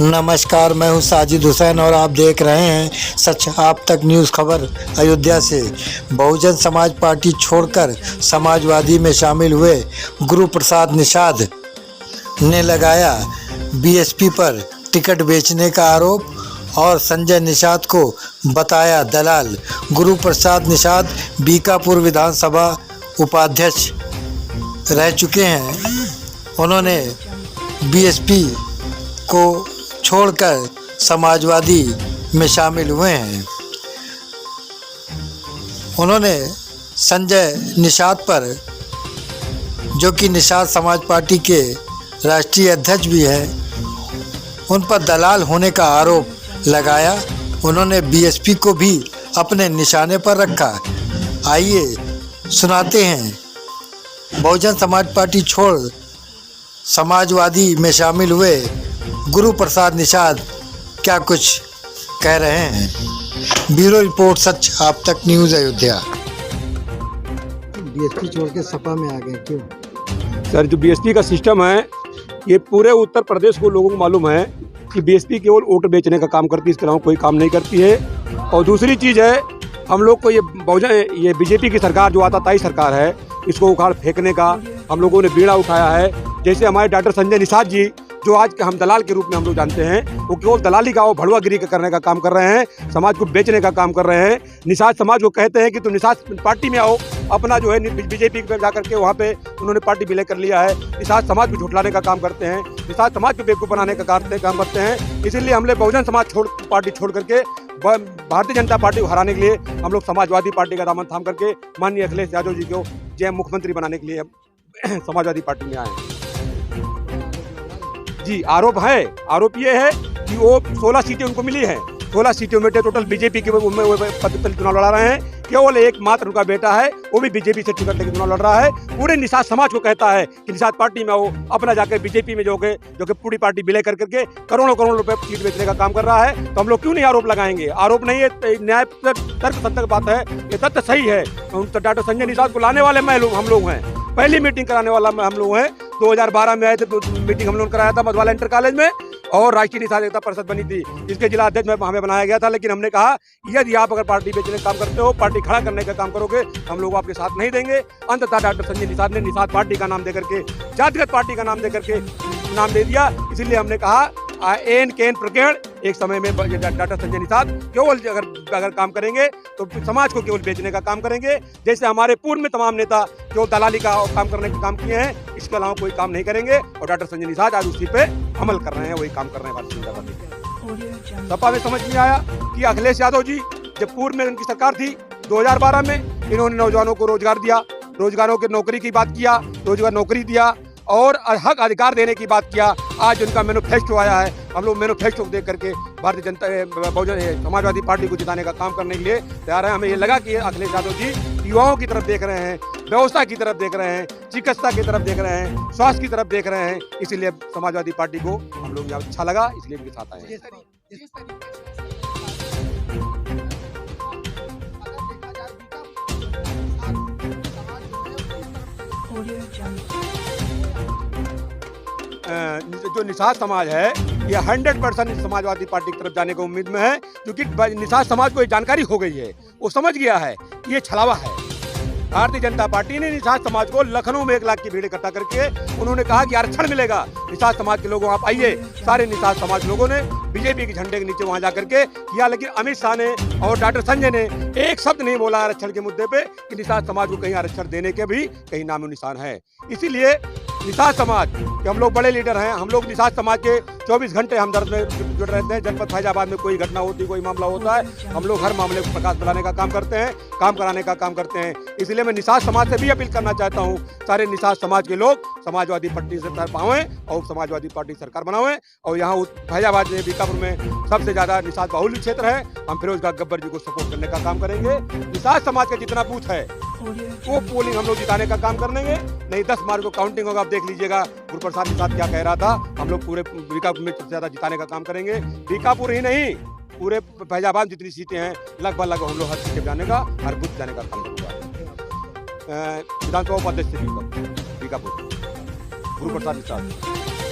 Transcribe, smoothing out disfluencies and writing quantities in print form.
नमस्कार, मैं हूं साजिद हुसैन और आप देख रहे हैं सच आप तक न्यूज़ खबर। अयोध्या से बहुजन समाज पार्टी छोड़कर समाजवादी में शामिल हुए गुरु प्रसाद निषाद ने लगाया बीएसपी पर टिकट बेचने का आरोप और संजय निषाद को बताया दलाल। गुरु प्रसाद निषाद बीकापुर विधानसभा उपाध्यक्ष रह चुके हैं। उन्होंने बीएसपी को छोड़कर समाजवादी में शामिल हुए हैं। उन्होंने संजय निषाद पर, जो कि निषाद समाज पार्टी के राष्ट्रीय अध्यक्ष भी हैं, उन पर दलाल होने का आरोप लगाया। उन्होंने बीएसपी को भी अपने निशाने पर रखा। आइए सुनाते हैं बहुजन समाज पार्टी छोड़ समाजवादी में शामिल हुए गुरु प्रसाद निषाद क्या कुछ कह रहे हैं। ब्यूरो रिपोर्ट सच आप तक न्यूज़ अयोध्या। बीएसपी छोड़ के सपा में आ गए क्यों? सर, जो बीएसपी का सिस्टम है, ये पूरे उत्तर प्रदेश को लोगों को मालूम है कि बीएसपी केवल वोट बेचने का काम करती है, इसके अलावा कोई काम नहीं करती है। और दूसरी चीज़ है, हम लोग को ये बीजेपी की सरकार जो आताताई सरकार है, इसको उखाड़ फेंकने का हम लोगों ने बीड़ा उठाया है। जैसे हमारे डॉक्टर संजय निषाद जी, जो आज हम दलाल के रूप में हम लोग जानते हैं, वो केवल दलाली का, वो भड़वागिरी करने का काम कर रहे हैं, समाज को बेचने का काम कर रहे हैं। निषाद समाज को कहते हैं कि तुम निषाद पार्टी में आओ, अपना जो है बीजेपी में जा करके वहाँ पे उन्होंने पार्टी विलय कर लिया है। निषाद समाज को झुठलाने का काम करते हैं, निषाद समाज को बेवकूफ़ बनाने का काम करते हैं। इसीलिए हमने बहुजन समाज पार्टी छोड़ करके भारतीय जनता पार्टी को हराने के लिए हम लोग समाजवादी पार्टी का दामन थाम करके माननीय अखिलेश यादव जी को जय मुख्यमंत्री बनाने के लिए समाजवादी पार्टी में आए हैं। जी, आरोप ये है कि वो 16 सीटें उनको मिली हैं। 16 सीटों में टोटल बीजेपी के पद पर चुनाव लड़ा रहे हैं। केवल एकमात्र उनका बेटा है, वो भी बीजेपी से टिकट लेकर चुनाव लड़ रहा है। पूरे निषाद समाज को कहता है कि निषाद पार्टी में वो अपना जाकर बीजेपी में जो कि पूरी पार्टी विलय कर करके करोड़ों रुपए सीट बेचने का काम कर रहा है। तो हम लोग क्यों नहीं आरोप लगाएंगे? आरोप नहीं है, न्याय तर्क सत्य बात है, ये तथ्य सही है। डॉक्टर संजय निषाद को लाने वाले हम लोग हैं, पहली मीटिंग कराने वाला हम लोग हैं। 2012 में आए थे, मीटिंग हम लोग कराया था मधुबाला इंटर कॉलेज में, और राष्ट्रीय निषाद एकता परिषद बनी थी, इसके जिला अध्यक्ष में हमें बनाया गया था। लेकिन हमने कहा यदि आप अगर पार्टी बेचने का काम करते हो, पार्टी खड़ा करने का काम करोगे, हम लोग आपके साथ नहीं देंगे। अंततः डॉक्टर संजय निषाद ने निषाद पार्टी का नाम देकर के, जातिगत पार्टी का नाम देकर के नाम दे दिया। इसीलिए हमने कहा एन केन प्रकेण एक समय में डॉक्टर संजय निषाद केवल अगर काम करेंगे तो समाज को केवल बेचने का काम करेंगे। जैसे हमारे पूर्व में तमाम नेता जो दलाली का काम करने के काम किए हैं, इसके अलावा कोई काम नहीं करेंगे। और डॉक्टर संजय निषाद आज उसी पे अमल कर रहे हैं, वही काम कर रहे हैं भारतीय जनता पार्टी। सपा में समझ में आया कि अखिलेश यादव जी, जब पूर्व में उनकी सरकार थी 2012 में, इन्होंने नौजवानों को रोजगार दिया, रोजगारों की नौकरी की बात किया, रोजगार नौकरी दिया और हक अधिकार देने की बात किया। आज उनका मैनिफेस्टो आया है, हम लोग मैनिफेस्टो देख करके भारतीय जनता बहुजन समाजवादी पार्टी को जिताने का काम करने के लिए तैयार है। हमें ये लगा कि अखिलेश यादव जी युवाओं की तरफ देख रहे हैं, व्यवस्था की तरफ देख रहे हैं, चिकित्सा की तरफ देख रहे हैं, स्वास्थ्य की तरफ देख रहे हैं। इसीलिए समाजवादी पार्टी को हम लोग अच्छा लगा, इसलिए उनके साथ आए हैं। जो निषाद समाज है, ये 100% समाजवादी पार्टी की तरफ जाने को उम्मीद में है, क्योंकि निषाद समाज को ये जानकारी हो गई है, वो समझ गया है कि ये छलावा है। भारतीय जनता पार्टी ने निषाद समाज को लखनऊ में 1 लाख की भीड़ इकट्ठा करके उन्होंने कहा कि आरक्षण मिलेगा। निषाद समाज के लोगों आप आइए, सारे निषाद समाज लोगों ने बीजेपी के झंडे के नीचे वहां जाकर के किया। लेकिन अमित शाह ने और डॉक्टर संजय ने एक शब्द नहीं बोला आरक्षण के मुद्दे पे कि निषाद समाज को कहीं आरक्षण देने के भी कहीं नामो निशान है। इसीलिए निषाद समाज के हम लोग बड़े लीडर हैं। हम लोग निषाद समाज के 24 घंटे हमदर्द में जुड़ रहते हैं। जनपद फैजाबाद में कोई घटना होती, कोई मामला होता है, हम लोग हर मामले को प्रकाश बनाने का काम करते हैं, काम कराने का काम करते हैं। इसलिए मैं निषाद समाज से भी अपील करना चाहता हूँ, सारे निषाद समाज के लोग समाजवादी पार्टी से तरफ आवें और समाजवादी पार्टी सरकार बनावें। और यहाँ फैजाबाद में, बीकापुर में सबसे ज़्यादा निषाद बाहुल्य क्षेत्र है। हम फिरोज गब्बर जी को सपोर्ट करने का काम करेंगे। निषाद समाज का जितना बूथ है वो पोलिंग हम लोग जिताने का काम करेंगे। नहीं 10 मार्च को काउंटिंग होगा, आप देख लीजिएगा गुरु प्रसाद निषाद क्या कह रहा था। हम लोग पूरे बीकापुर में सबसे ज़्यादा जिताने का काम करेंगे। बीकापुर ही नहीं, पूरे फैजाबाद जितनी सीटें हैं लगभग हम लोग हर सीटें जाने का, हर बूथ जाने का काम करूँगा। विधानसभा उपाध्यक्ष से बीकापुर गुरु प्रसाद निषाद।